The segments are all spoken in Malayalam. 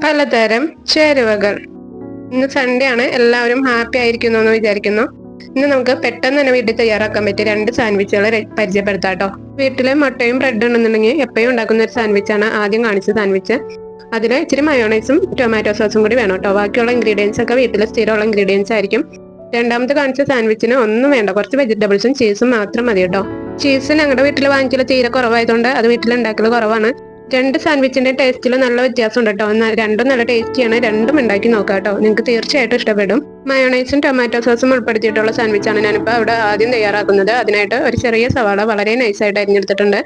പലതരം ചേരുവകൾ. ഇന്ന് സൺഡേ ആണ്, എല്ലാവരും ഹാപ്പി ആയിരിക്കുന്നു എന്ന് വിചാരിക്കുന്നു. ഇന്ന് നമുക്ക് പെട്ടെന്ന് തന്നെ വീട്ടിൽ തയ്യാറാക്കാൻ പറ്റിയ 2 സാൻഡ്വിച്ചുകൾ പരിചയപ്പെടുത്താം കേട്ടോ. വീട്ടിലെ മുട്ടയും ബ്രെഡ് ഉണ്ടെന്നുണ്ടെങ്കിൽ എപ്പോഴും ഉണ്ടാക്കുന്ന ഒരു സാൻഡ്വിച്ചാണ് ആദ്യം കാണിച്ച സാൻഡ്വിച്ച്. അതിൽ ഇച്ചിരി മയോണൈസും ടൊമാറ്റോ സോസും കൂടി വേണം കേട്ടോ. ബാക്കിയുള്ള ഇൻഗ്രീഡിയൻസ് ഒക്കെ വീട്ടിൽ സ്ഥിരമുള്ള ഇൻഗ്രീഡിയൻസ് ആയിരിക്കും. രണ്ടാമത്തെ കാണിച്ച സാൻഡ്വിച്ചിന് ഒന്നും വേണ്ട, കുറച്ച് വെജിറ്റബിൾസും ചീസും മാത്രം മതി കേട്ടോ. ചീസ് ഞങ്ങളുടെ വീട്ടിൽ വാങ്ങിക്കൽ തീരെ കുറവായതുകൊണ്ട് അത് വീട്ടിൽ ഉണ്ടാക്കൽ കുറവാണ്. 2 സാൻഡ്വിച്ചിന്റെ ടേസ്റ്റിൽ നല്ല വ്യത്യാസം ഉണ്ട് കേട്ടോ. രണ്ടും നല്ല ടേസ്റ്റിയാണ്. രണ്ടും ഉണ്ടാക്കി നോക്കാം കേട്ടോ, നിങ്ങൾക്ക് തീർച്ചയായിട്ടും ഇഷ്ടപ്പെടും. മയോണൈസും ടൊമാറ്റോ സോസും ഉൾപ്പെടുത്തിയിട്ടുള്ള സാൻഡ്വിച്ചാണ് ഞാനിപ്പോൾ അവിടെ ആദ്യം തയ്യാറാക്കുന്നത്. അതിനായിട്ട് ഒരു ചെറിയ സവാള വളരെ നൈസായിട്ട് അരിഞ്ഞെടുത്തിട്ടുണ്ട്.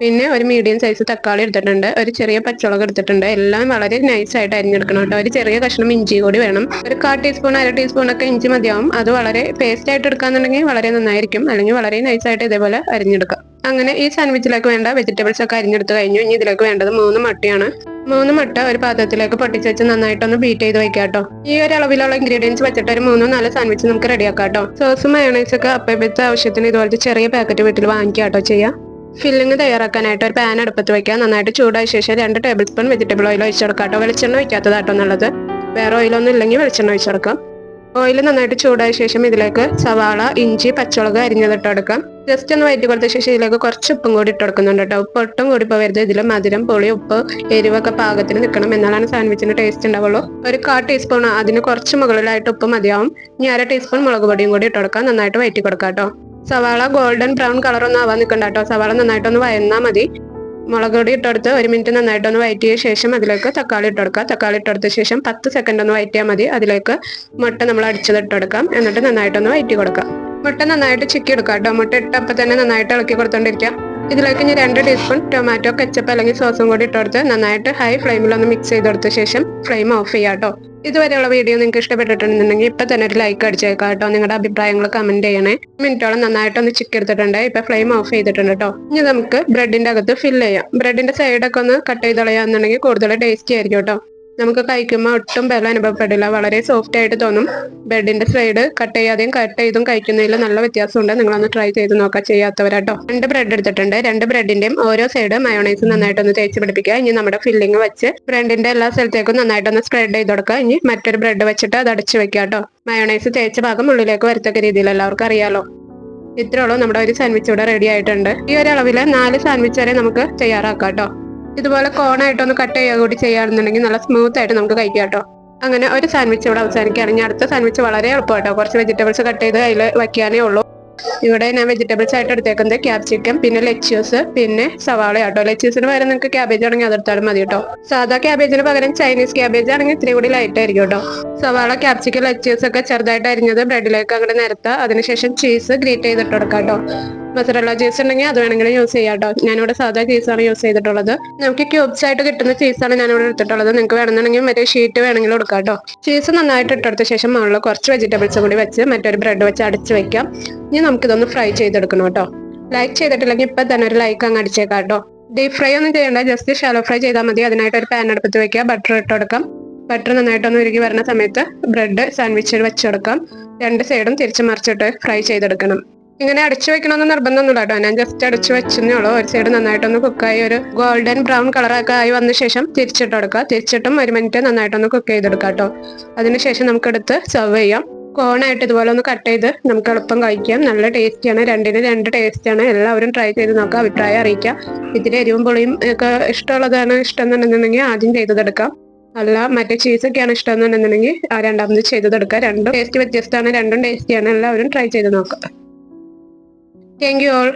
പിന്നെ ഒരു മീഡിയം സൈസ് തക്കാളി എടുത്തിട്ടുണ്ട്. ഒരു ചെറിയ പച്ചമുളക് എടുത്തിട്ടുണ്ട്. എല്ലാം വളരെ നൈസായിട്ട് അരിഞ്ഞെടുക്കണം കേട്ടോ. ഒരു ചെറിയ കഷ്ണം ഇഞ്ചി കൂടി വേണം. ഒരു 1/4 ടീസ്പൂൺ 1/2 ടീസ്പൂൺ ഒക്കെ ഇഞ്ചി മതിയാവും. അത് വളരെ പേസ്റ്റ് ആയിട്ട് എടുക്കാന്നുണ്ടെങ്കിൽ വളരെ നന്നായിരിക്കും. അല്ലെങ്കിൽ വളരെ നൈസായിട്ട് ഇതേപോലെ അരിഞ്ഞെടുക്കാം. അങ്ങനെ ഈ സാൻഡ്വിച്ചിലേക്ക് വേണ്ട വെജിറ്റബിൾസ് ഒക്കെ അരിഞ്ഞെടുത്ത് കഴിഞ്ഞു. ഇനി ഇതിലേക്ക് വേണ്ടത് 3 മുട്ടയാണ്. 3 മുട്ട ഒരു പാത്രത്തിലേക്ക് പൊട്ടിച്ച് വെച്ച് നന്നായിട്ടൊന്ന് ബീറ്റ് ചെയ്ത് വെക്കാം കേട്ടോ. ഈ ഒരു അളവിലുള്ള ഇൻഗ്രീഡിയൻസ് വെച്ചിട്ട് ഒരു 3-4 സാൻഡ്വിച്ച് നമുക്ക് റെഡിയാക്കാം കേട്ടോ. സോസും മയോണൈസ് ഒക്കെ അപ്പഴത്തെ ആവശ്യത്തിന് ഇതുപോലത്തെ ചെറിയ പാക്കറ്റ് വീട്ടിൽ വാങ്ങിക്കാം കേട്ടോ ചെയ്യാം. ഫില്ലിങ് തയ്യാറാക്കാനായിട്ട് ഒരു പാൻ അടുപ്പത്ത് വെക്കാം. നന്നായിട്ട് ചൂടായ ശേഷം 2 ടേബിൾ സ്പൂൺ വെജിറ്റബിൾ ഓയിൽ ഒഴിച്ചെടുക്കാം കേട്ടോ. വെളിച്ചെണ്ണ ഒഴിക്കാത്തതാട്ടോ നല്ലത്. വേറെ ഓയിലൊന്നും ഇല്ലെങ്കിൽ വെളിച്ചെണ്ണ ഒഴിച്ചെടുക്കാം. ഓയിൽ നന്നായിട്ട് ചൂടായ ശേഷം ഇതിലേക്ക് സവാള, ഇഞ്ചി, പച്ചമുളക് അരിഞ്ഞതിട്ട് കൊടുക്കാം. ജസ്റ്റ് ഒന്ന് വഴറ്റി കൊടുത്ത ശേഷം ഇതിലേക്ക് കുറച്ച് ഉപ്പും കൂടി ഇട്ട് കൊടുക്കുന്നുണ്ട് കേട്ടോ. ഉപ്പ് ഒട്ടും കൂടി പോകരുത്. ഇതിൽ മധുരം, പുളി, ഉപ്പ്, എരിവൊക്കെ പാകത്തിന് നിൽക്കണം. എന്നാലാണ് സാൻഡ്വിച്ചിന് ടേസ്റ്റ് ഉണ്ടാവുള്ളൂ. ഒരു 1/4 ടീസ്പൂൺ, അതിന് കുറച്ച് മുകളിലായിട്ട് ഉപ്പ് മതിയാവും. ഇനി 1/2 ടീസ്പൂൺ മുളക് പൊടിയും കൂടി ഇട്ട് കൊടുക്കാം. നന്നായിട്ട് വഴറ്റി കൊടുക്കാം കേട്ടോ. സവാള ഗോൾഡൻ ബ്രൗൺ കളർ ഒന്നും ആവാൻ നിൽക്കണ്ട കേട്ടോ. സവാള നന്നായിട്ടൊന്ന് വയന്നാൽ മതി. മുളക് പൊടി ഇട്ടെടുത്ത് 1 മിനിറ്റ് നന്നായിട്ടൊന്ന് വഴറ്റിയ ശേഷം അതിലേക്ക് തക്കാളി ഇട്ടെടുക്കാം. തക്കാളി ഇട്ടെടുത്ത ശേഷം 10 സെക്കൻഡ് ഒന്ന് വഴറ്റിയാൽ മതി. അതിലേക്ക് മുട്ട നമ്മൾ അടിച്ചത് ഇട്ടെടുക്കാം. എന്നിട്ട് നന്നായിട്ടൊന്ന് വഴറ്റി കൊടുക്കാം. മുട്ട നന്നായിട്ട് ചിക്കി എടുക്കാം കേട്ടോ. മുട്ട ഇട്ടപ്പോൾ തന്നെ നന്നായിട്ട് ഇളക്കി കൊടുത്തോണ്ടിരിക്കാം. ഇതിലേക്ക് ഇനി 2 ടീസ്പൂൺ ടൊമാറ്റോ കെച്ചപ്പ് അല്ലെങ്കിൽ സോസും കൂടി ഇട്ടെടുത്ത് നന്നായിട്ട് ഹൈ ഫ്ലെയിമിൽ ഒന്ന് മിക്സ് ചെയ്ത് കൊടുത്ത ശേഷം ഫ്ലെയിം ഓഫ് ചെയ്യാം കേട്ടോ. ഇതുവരെയുള്ള വീഡിയോ നിങ്ങൾക്ക് ഇഷ്ടപ്പെട്ടിട്ടുണ്ടെന്നുണ്ടെങ്കിൽ ഇപ്പൊ തന്നെ ഒരു ലൈക്ക് അടിച്ചേക്കാം കേട്ടോ. നിങ്ങളുടെ അഭിപ്രായങ്ങൾ കമന്റ് ചെയ്യണേ. മിനിറ്റോളം നന്നായിട്ടൊന്ന് ചിക്കി എടുത്തിട്ടുണ്ട്. ഇപ്പൊ ഫ്ലെയിം ഓഫ് ചെയ്തിട്ടുണ്ട് കേട്ടോ. ഇനി നമുക്ക് ബ്രെഡിന്റെ അകത്ത് ഫില്ല് ചെയ്യാം. ബ്രെഡിന്റെ സൈഡൊക്കെ ഒന്ന് കട്ട് ചെയ്ത് കളയാന്നുണ്ടെങ്കിൽ കൂടുതൽ ടേസ്റ്റി ആയിരിക്കും കേട്ടോ. നമുക്ക് കഴിക്കുമ്പോൾ ഒട്ടും ബലം അനുഭവപ്പെടില്ല. വളരെ സോഫ്റ്റ് ആയിട്ട് തോന്നും. ബ്രെഡിന്റെ സൈഡ് കട്ട് ചെയ്യാതെയും കട്ട് ചെയ്തും കഴിക്കുന്നതിൽ നല്ല വ്യത്യാസമുണ്ട്. നിങ്ങളൊന്ന് ട്രൈ ചെയ്ത് നോക്കാം ചെയ്യാത്തവരാട്ടോ. 2 ബ്രെഡ് എടുത്തിട്ടുണ്ട്. 2 ബ്രെഡിന്റെയും ഓരോ സൈഡ് മയോണൈസ് നന്നായിട്ടൊന്ന് തേച്ച് പിടിപ്പിക്കുക. ഇനി നമ്മുടെ ഫില്ലിങ് വെച്ച് ബ്രെഡിന്റെ എല്ലാ സ്ഥലത്തേക്കും നന്നായിട്ടൊന്ന് സ്പ്രെഡ് ചെയ്ത് കൊടുക്കുക. ഇനി മറ്റൊരു ബ്രെഡ് വെച്ചിട്ട് അത് അടച്ചു വെക്കുക കേട്ടോ. മയോണൈസ് തേച്ച ഭാഗം ഉള്ളിലേക്ക് വരത്തക്ക രീതിയിൽ എല്ലാവർക്കും അറിയാലോ. ഇത്രയുള്ളൂ, നമ്മുടെ ഒരു സാൻഡ്വിച്ച് ഇവിടെ റെഡി ആയിട്ടുണ്ട്. ഈ ഒരു അളവില് 4 സാൻഡ്വിച്ച് വരെ നമുക്ക് തയ്യാറാക്കാം കേട്ടോ. ഇതുപോലെ കോണായിട്ടൊന്ന് കട്ട് ചെയ്യുക കൂടി ചെയ്യുകയാണെന്നുണ്ടെങ്കിൽ നല്ല സ്മൂത്ത് ആയിട്ട് നമുക്ക് കഴിക്കാം കേട്ടോ. അങ്ങനെ ഒരു സാൻഡ്വിച്ച് ഇവിടെ അവസാനിക്കുകയാണെങ്കിൽ അടുത്ത സാൻഡ്വിച്ച് വളരെ എളുപ്പമാട്ടോ. കുറച്ച് വെജിറ്റബിൾസ് കട്ട് ചെയ്ത് അതിൽ വയ്ക്കാനേ ഉള്ളൂ. ഇവിടെ ഞാൻ വെജിറ്റബിൾസ് ആയിട്ട് എടുത്തേക്കുന്നത് ക്യാപ്സിക്കം, പിന്നെ ലെറ്റ്യൂസ്, പിന്നെ സവാള ആട്ടോ. ലെറ്റ്യൂസിന് പകരം നിങ്ങൾക്ക് ക്യാബേജ് ആണെങ്കിൽ അതെടുത്താലും മതി കേട്ടോ. സാധാ ക്യാബേജിന് പകരം ചൈനീസ് ക്യാബേജ് ആണെങ്കിൽ ഇത്തിരി കൂടി ലൈറ്റ് ആയിരിക്കും കേട്ടോ. സവാള, ക്യാപ്സിക്കം, ലെറ്റ്യൂസ് ഒക്കെ ചെറുതായിട്ട് അരിഞ്ഞത് ബ്രെഡിലേക്ക് അങ്ങനെ നിരത്താം. അതിനുശേഷം ചീസ് ഗ്രേറ്റ് ചെയ്തിട്ട് കൊടുക്കാം കേട്ടോ. മൊസറല്ല ചീസ് ഉണ്ടെങ്കിൽ അത് വേണമെങ്കിലും യൂസ് ചെയ്യാം കേട്ടോ. ഞാനിവിടെ സാധാ ചീസാണ് യൂസ് ചെയ്തിട്ടുള്ളത്. നമുക്ക് ക്യൂബ്സ് ആയിട്ട് കിട്ടുന്ന ചീസാണ് ഞാനിവിടെ എടുത്തിട്ടുള്ളത്. നിങ്ങൾക്ക് വേണമെന്നുണ്ടെങ്കിൽ മറ്റേ ഷീറ്റ് വേണമെങ്കിലും എടുക്കാം കേട്ടോ. ചീസ് നന്നായിട്ട് ഇട്ടെടുത്ത ശേഷം മുകളിൽ കുറച്ച് വെജിറ്റബിൾസ് കൂടി വെച്ച് മറ്റൊരു ബ്രെഡ് വെച്ച് അടച്ച് വെക്കാം. ഇനി നമുക്കിതൊന്ന് ഫ്രൈ ചെയ്തെടുക്കണം കേട്ടോ. ലൈക്ക് ചെയ്തിട്ടില്ലെങ്കിൽ ഇപ്പം തന്നെ ഒരു ലൈക്ക് അങ്ങ് അടിച്ചേക്കാം കേട്ടോ. ഡീപ് ഫ്രൈ ഒന്നും ചെയ്യേണ്ട, ജസ്റ്റ് ഷാലോ ഫ്രൈ ചെയ്താൽ മതി. അതിനായിട്ട് ഒരു പാൻ അടുപ്പത്ത് വെക്കുക. ബട്ടർ ഇട്ട് കൊടുക്കാം. ബട്ടർ നന്നായിട്ടൊന്ന് ഉരുകി വരുന്ന സമയത്ത് ബ്രെഡ് സാൻഡ്വിച്ചിൽ വെച്ചെടുക്കാം. 2 സൈഡും തിരിച്ച് മറിച്ചിട്ട് ഫ്രൈ ചെയ്തെടുക്കണം. ഇങ്ങനെ അടച്ചു വെക്കണമെന്ന് നിർബന്ധമൊന്നുമില്ല കേട്ടോ. ഞാൻ ജസ്റ്റ് അടച്ചു വെച്ചേ ഉള്ളൂ. ഒരു സൈഡ് നന്നായിട്ടൊന്ന് കുക്കായി ഒരു ഗോൾഡൻ ബ്രൗൺ കളറൊക്കെ ആയി വന്ന ശേഷം തിരിച്ചിട്ട് കൊടുക്കുക. തിരിച്ചിട്ടും 1 മിനിറ്റ് നന്നായിട്ടൊന്ന് കുക്ക് ചെയ്തെടുക്കാം കേട്ടോ. അതിനുശേഷം നമുക്കെടുത്ത് സെർവ് ചെയ്യാം. കോണായിട്ട് ഇതുപോലെ ഒന്ന് കട്ട് ചെയ്ത് നമുക്ക് എളുപ്പം കഴിക്കാം. നല്ല ടേസ്റ്റിയാണ്. 2 ടേസ്റ്റാണ്. എല്ലാവരും ട്രൈ ചെയ്ത് നോക്കുക. അഭിപ്രായം അറിയിക്കാം. ഇത്തിരി എരിവും പുളിയും ഒക്കെ ഇഷ്ടമുള്ളതാണ് ഇഷ്ടം എന്നുണ്ടെന്നുണ്ടെങ്കിൽ ആദ്യം ചെയ്തെടുക്കാം. അല്ല മറ്റേ ചീസൊക്കെയാണ് ഇഷ്ടം എന്നുണ്ടെന്നുണ്ടെങ്കിൽ രണ്ടാമത് ചെയ്തെടുക്കുക. 2 ടേസ്റ്റ് വ്യത്യസ്തമാണ്. 2 ടേസ്റ്റിയാണ്. എല്ലാവരും ട്രൈ ചെയ്ത് നോക്കുക. Thank you all.